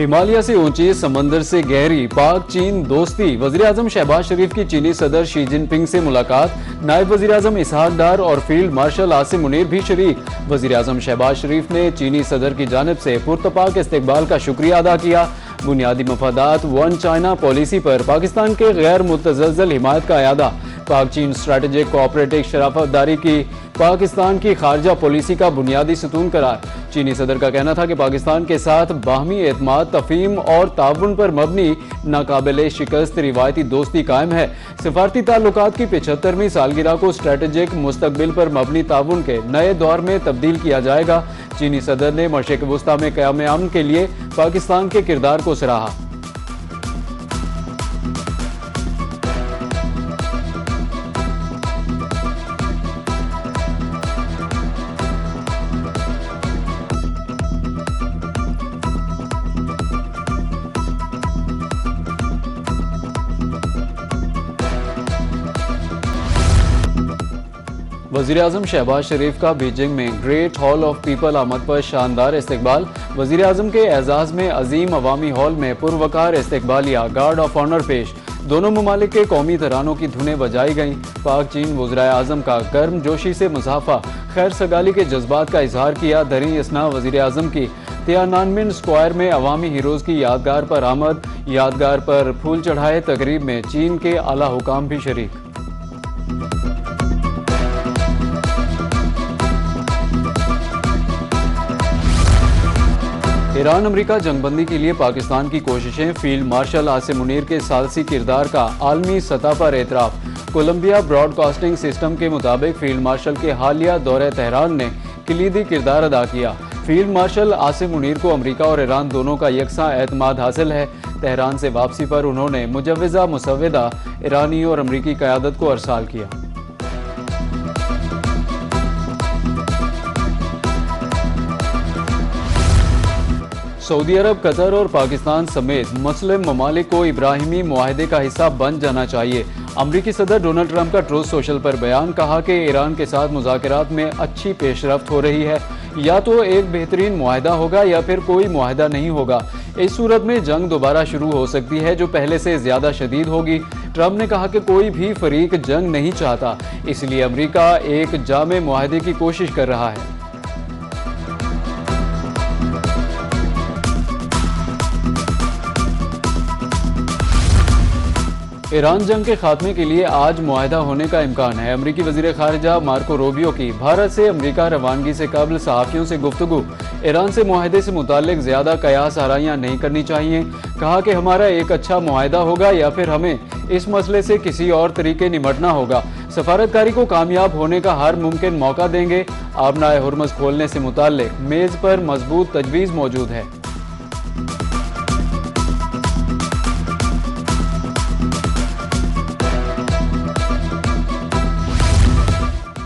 हिमालय से ऊंची, समंदर से गहरी, पाक चीन दोस्ती। वजीर-ए-आजम शहबाज शरीफ की चीनी सदर शी जिनपिंग से मुलाकात। नायब वजीर-ए-आजम इसहाक डार और फील्ड मार्शल आसिम मुनीर भी शरीक। वजीर-ए-आजम शहबाज शरीफ ने चीनी सदर की जानिब से पुरतपाक इस्तकबाल का शुक्रिया अदा किया। बुनियादी मफादात वन चाइना पॉलिसी पर पाकिस्तान के गैर मुतज़लज़ल हिमायत का अयादा। पाक चीन स्ट्रेटेजिक कोऑपरेटिव शराफतदारी की पाकिस्तान की खारजा पॉलिसी का बुनियादी सतून करार। चीनी सदर का कहना था कि पाकिस्तान के साथ बाहमी एतमाद, तफहीम और ताउन पर मबनी नाकाबिले शिकस्त रिवायती दोस्ती कायम है। सिफारती ताल्लुकात की 75वीं सालगिरह को स्ट्रेटेजिक मुस्तकबिल पर मबनी ताउन के नए दौर में तब्दील किया जाएगा। चीनी सदर ने मशरिक़ वुस्ता में क़याम अमन के लिए पाकिस्तान के किरदार को सराहा। वज़ीर-ए-आज़म शहबाज शरीफ का बीजिंग में ग्रेट हॉल ऑफ पीपल आमद पर शानदार इस्तकबाल। वज़ीर-ए-आज़म के एजाज़ में अजीम अवामी हॉल में पुरवकार इस्तकबालिया, गार्ड ऑफ ऑनर पेश। दोनों ममालिक के कौमी तरानों की धुनें बजाई गईं। पाक चीन वज़ीर-ए-आज़म का गर्म जोशी से मुसाफा, खैर सगाली के जज्बात का इजहार किया। दरी इसना वज़ीर-ए-आज़म की तियानानमेन स्क्वायर में अवामी हीरोज़ की यादगार पर आमद, यादगार पर फूल चढ़ाए। तकरीब में चीन के आला हुकाम भी शरीक। ईरान अमरीका जंगबंदी के लिए पाकिस्तान की कोशिशें। फील्ड मार्शल आसिम मुनीर के सालसी किरदार का आलमी सतह पर एतराफ़। कोलंबिया ब्रॉडकास्टिंग सिस्टम के मुताबिक फील्ड मार्शल के हालिया दौरे तेहरान ने कलीदी किरदार अदा किया। फील्ड मार्शल आसिम मुनीर को अमरीका और ईरान दोनों का यकसा एतमाद हासिल है। तेहरान से वापसी पर उन्होंने मुजव्वज़ा मुसव्वदा ईरानी और अमरीकी क़यादत को अरसाल किया। सऊदी अरब, कतर और पाकिस्तान समेत मुस्लिम ममालिक को इब्राहिमी मुआहदे का हिस्सा बन जाना चाहिए। अमरीकी सदर डोनाल्ड ट्रंप का ट्रूथ सोशल पर बयान। कहा कि ईरान के साथ मुज़ाकरात में अच्छी पेशरफ्त हो रही है। या तो एक बेहतरीन मुआहदा होगा या फिर कोई मुआहदा नहीं होगा। इस सूरत में जंग दोबारा शुरू हो सकती है जो पहले से ज़्यादा शदीद होगी। ट्रंप ने कहा कि कोई भी फरीक जंग नहीं चाहता, इसलिए अमरीका एक जामे मुआहदे की कोशिश कर रहा है। ईरान जंग के खात्मे के लिए आज मुआहदा होने का इम्कान है। अमरीकी वज़ीर ख़ारिजा मार्को रूबियो की भारत से अमरीका रवानगी से कबल सहाफ़ियों से गुफ्तगू। ईरान से मुआहदे से मुताल्लिक ज़्यादा कयास आराइयाँ नहीं करनी चाहिए। कहा कि हमारा एक अच्छा मुआहदा होगा या फिर हमें इस मसले से किसी और तरीके निमटना होगा। सफारतकारी को कामयाब होने का हर मुमकिन मौका देंगे। आबनाए हुर्मुज़ खोलने से मुताल्लिक मेज़ पर मजबूत तजवीज़ मौजूद है।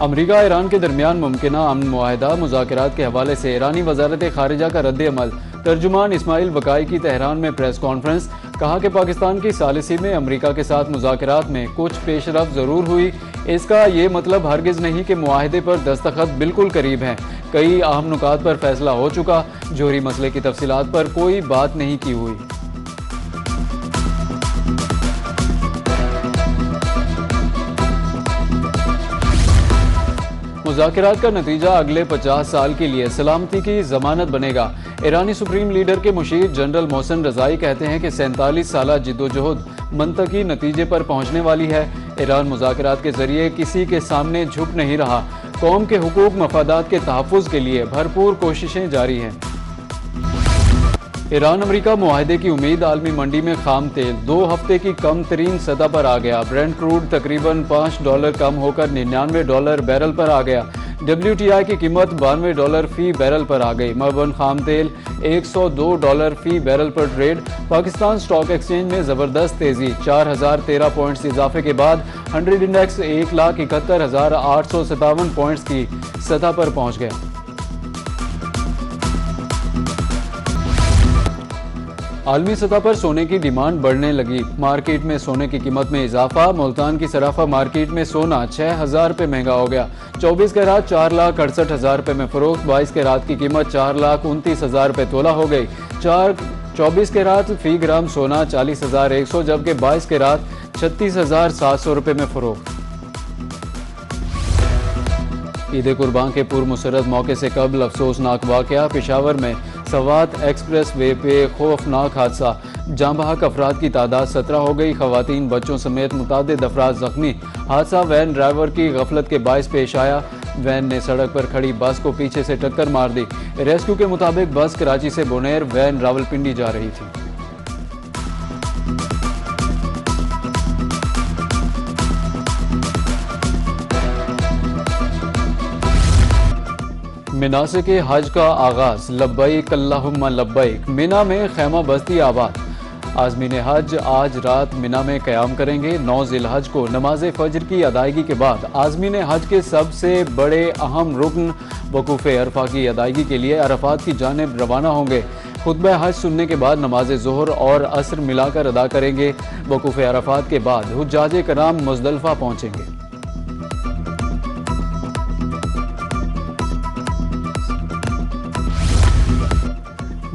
अमरीका ईरान के दरमियान मुमकिना अमन मुआहदा मुज़ाकरात के हवाले से ईरानी वज़ारत ख़ारिजा का रद्द अमल। तर्जुमान इस्माइल बकाई की तेहरान में प्रेस कॉन्फ्रेंस। कहा कि पाकिस्तान की सालिसी में अमरीका के साथ मुज़ाकरात में कुछ पेशरफ्त ज़रूर हुई। इसका ये मतलब हरगिज़ नहीं कि मुआहदे पर दस्तखत बिल्कुल करीब हैं। कई अहम नुकात पर फैसला हो चुका। जोहरी मसले की तफसीलात पर कोई बात नहीं की हुई। मुज़ाकरात का नतीजा अगले 50 साल के लिए सलामती की जमानत बनेगा। ईरानी सुप्रीम लीडर के मुशीर जनरल मोहसिन रज़ाई कहते हैं कि 47 साल जिद्दोजहद मंतकी नतीजे पर पहुंचने वाली है। ईरान मुज़ाकरात के जरिए किसी के सामने झुक नहीं रहा। कौम के हुकूक मफादात के तहफ़्फ़ुज़ के लिए भरपूर कोशिशें जारी हैं। ईरान अमरीका मुआहदे की उम्मीद। आलमी मंडी में खाम तेल 2 हफ्ते की कम तरीन सतह पर आ गया। ब्रेंट क्रूड तकरीबन $5 कम होकर $99 बैरल पर आ गया। WTI की कीमत $92 फी बैरल पर आ गई। मबन खाम तेल $102 फी बैरल पर ट्रेड। पाकिस्तान स्टॉक एक्सचेंज में ज़बरदस्त तेज़ी। 4013 पॉइंट्स इजाफे के बाद 100 इंडेक्स 1,71,857 पॉइंट्स की सतह पर पहुँच गया। आलमी सतह पर सोने की डिमांड बढ़ने लगी। मार्केट में सोने की कीमत में इजाफा। मुल्तान की सराफा मार्केट में सोना 6,000 रुपये महंगा हो गया। 24 कैरात 4,68,000 रुपये में फरोख्त। 22 कैरात की कीमत 4,29,000 रुपये तोला हो गई। 4 24 कैरात फी ग्राम सोना 40,100 जबकि 22 कैरात 36,700 रुपये में फरोख्त। ईद कुर्बान के पूर्व मुसर्रत मौके से कबल अफसोसनाक वाकया। पेशावर में सवात एक्सप्रेस वे पे खौफनाक हादसा, जाँ बहक अफराद की तादाद 17 हो गई। खवातीन बच्चों समेत मुतादिद अफराद जख्मी। हादसा वैन ड्राइवर की गफलत के बायस पेश आया। वैन ने सड़क पर खड़ी बस को पीछे से टक्कर मार दी। रेस्क्यू के मुताबिक बस कराची से बुनेर, वैन रावलपिंडी जा रही थी। मिनासिक हज का आगाज, लब्बैक अल्लाहुम्मा लब्बैक। मिना में खैमा बस्ती आबाद। आज़मीन हज आज रात मिना में क़याम करेंगे। 9 ज़िलहज को नमाज फजर की अदायगी के बाद आज़मीन हज के सबसे बड़े अहम रुकन वकूफ़ अरफा की अदायगी के लिए अरफात की जानिब रवाना होंगे। खुतबा हज सुनने के बाद नमाज ज़ोहर और असर मिलाकर अदा करेंगे। वकूफ़ अरफात के बाद हुज्जाज कराम मुज़दलिफ़ा पहुँचेंगे।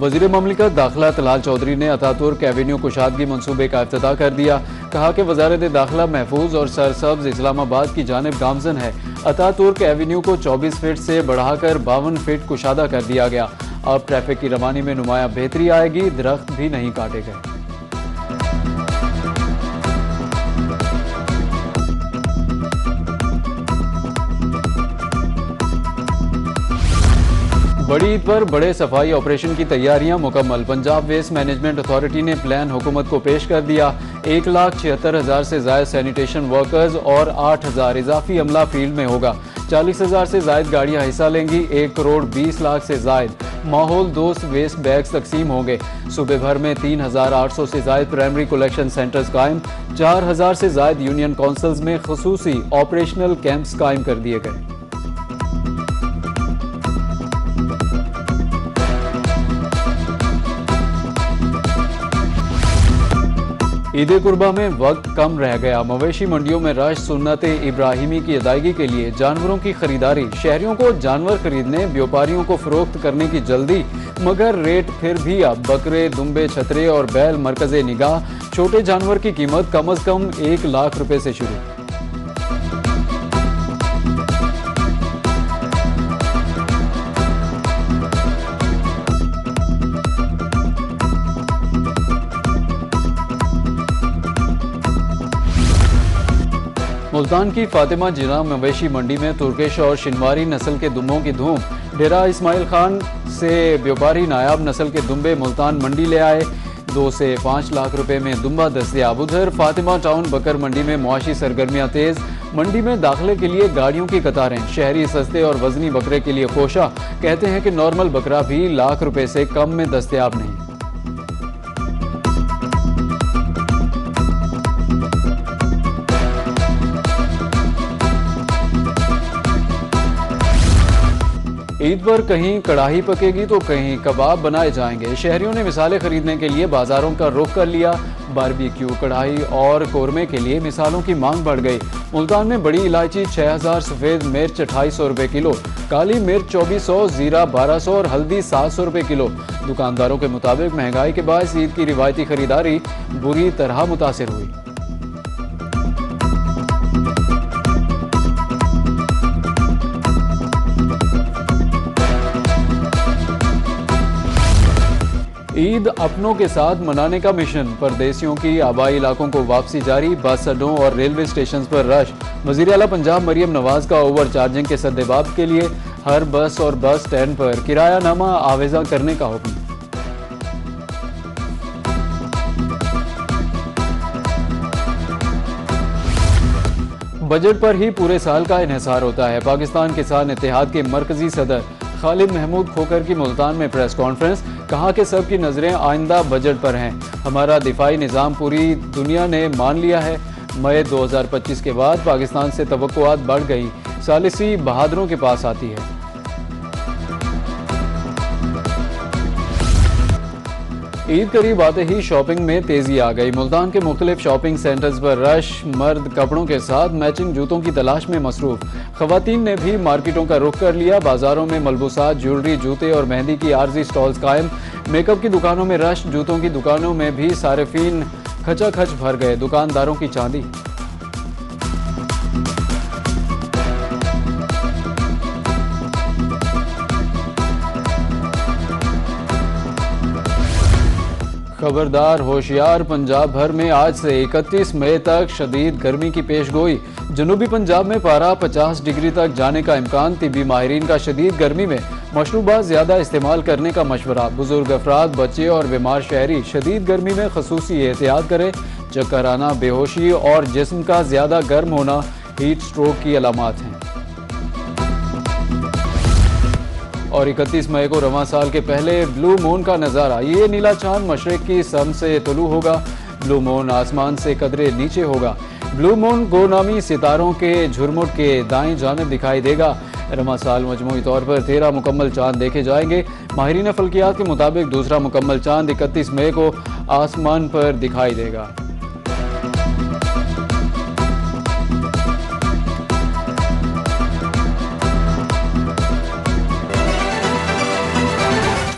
वज़ीर ममलिकत दाखिला तलाल चौधरी ने अतातुर्क एवेन्यू कुशादगी मनसूबे का इफ्तिताह कर दिया। कहा कि वज़ारत दाखिला महफूज और सरसब्ज इस्लामाबाद की जानिब गामजन है। अतातुर्क एवेन्यू को 24 फीट से बढ़ाकर 52 फीट कुशादा कर दिया गया। अब ट्रैफिक की रवानी में नुमाया बेहतरी आएगी। दरख्त भी नहीं काटे गए। बड़ी ईद पर बड़े सफाई ऑपरेशन की तैयारियां मुकम्मल। पंजाब वेस्ट मैनेजमेंट अथॉरिटी ने प्लान हुकूमत को पेश कर दिया। 1,76,000 से ज्यादा सैनिटेशन वर्कर्स और 8,000 इजाफी अमला फील्ड में होगा। 40,000 से ज्यादा गाड़ियां हिस्सा लेंगी। 1 करोड़ 20 लाख से ज्यादा माहौल दोस्त वेस्ट बैग्स तकसीम होंगे। सूबे भर में 3,800 से ज्यादा प्राइमरी कलेक्शन सेंटर्स कायम। 4,000 से ज्यादा यूनियन काउंसिल्स में खुसूसी ऑपरेशनल कैंप्स कायम कर दिए गए। ईद कुर्बा में वक्त कम रह गया। मवेशी मंडियों में रश सुन्नत इब्राहिमी की अदायगी के लिए जानवरों की खरीदारी। शहरियों को जानवर खरीदने, व्यापारियों को फरोख्त करने की जल्दी, मगर रेट फिर भी अब बकरे, दुम्बे, छतरे और बैल मरकज़े निगाह। छोटे जानवर की कीमत कम अज कम 1 लाख रुपए से शुरू। मुल्तान की फातिमा जिना मवेशी मंडी में तुर्किश और शिनवारी नस्ल के दुम्बों की धूम। डेरा इस्माइल खान से व्यापारी नायाब नस्ल के दुम्बे मुल्तान मंडी ले आए। 2 से 5 लाख रुपए में दुम्बा दस्तयाब। उधर फातिमा टाउन बकर मंडी में मुआशी सरगर्मियां तेज। मंडी में दाखिले के लिए गाड़ियों की कतारें। शहरी सस्ते और वजनी बकरे के लिए कोशा। कहते हैं कि नॉर्मल बकरा भी लाख रुपए से कम में दस्तयाब नहीं। ईद पर कहीं कड़ाही पकेगी तो कहीं कबाब बनाए जाएंगे। शहरियों ने मिसालें खरीदने के लिए बाजारों का रुख कर लिया। बारबेक्यू, कढ़ाई और कोरमे के लिए मिसालों की मांग बढ़ गई। मुल्तान में बड़ी इलायची 6,000, सफ़ेद मिर्च 2,800 रुपये किलो, काली मिर्च 2,400, जीरा 1,200 और हल्दी 700 रुपये किलो। दुकानदारों के मुताबिक महंगाई के बायस ईद की रिवायती खरीदारी बुरी तरह मुतासिर हुई। ईद अपनों के साथ मनाने का मिशन। परदेसियों की आबाई इलाकों को वापसी जारी। बस अड्डों और रेलवे स्टेशन पर रश। वज़ीर आला पंजाब मरियम नवाज का ओवर चार्जिंग के सद्देबाब के लिए हर बस और बस स्टैंड पर किरायानामा आवेजा करने का हुक्म। बजट पर ही पूरे साल का इन्हिसार होता है। पाकिस्तान किसान इत्तेहाद के मरकजी सदर खालिद महमूद खोकर की मुल्तान में प्रेस कॉन्फ्रेंस। कहा कि सबकी नजरें आइंदा बजट पर हैं। हमारा दिफाई निज़ाम पूरी दुनिया ने मान लिया है। मई 2025 के बाद पाकिस्तान से तवक्कुआत बढ़ गई। सालिसी बहादुरों के पास आती है। ईद करीब आते ही शॉपिंग में तेजी आ गई। मुल्तान के मुख्तलिफ शॉपिंग सेंटर्स पर रश। मर्द कपड़ों के साथ मैचिंग जूतों की तलाश में मसरूफ। खवातीन ने भी मार्केटों का रुख कर लिया। बाजारों में मलबूसात, ज्वेलरी, जूते और मेहंदी की आर्जी स्टॉल्स कायम। मेकअप की दुकानों में रश, जूतों की दुकानों में भी सारिफीन खचाखच भर गए, दुकानदारों की चांदी। खबरदार होशियार, पंजाब भर में आज से 31 मई तक शदीद गर्मी की पेशगोई। जनूबी पंजाब में पारा 50 डिग्री तक जाने का इम्कान। तिब्बी माहिरीन का शदीद गर्मी में मशरूबात ज़्यादा इस्तेमाल करने का मशवरा। बुजुर्ग अफराद, बच्चे और बीमार शहरी शदीद गर्मी में खसूसी एहतियात करें। चक्कर आना, बेहोशी और जिस्म का ज़्यादा गर्म होना हीट स्ट्रोक की अलामात हैं। और 31 मई को रवां साल के पहले ब्लू मून का नज़ारा। ये नीला चांद मशरिक की सम से तुलू होगा। ब्लू मून आसमान से कदरे नीचे होगा। ब्लू मून गोनामी सितारों के झुरमुट के दाएं जानिब दिखाई देगा। रवां साल मजमूई तौर पर 13 मुकम्मल चांद देखे जाएंगे। माहिरीन फल्कियात के मुताबिक दूसरा मुकम्मल चांद 31 मई को आसमान पर दिखाई देगा।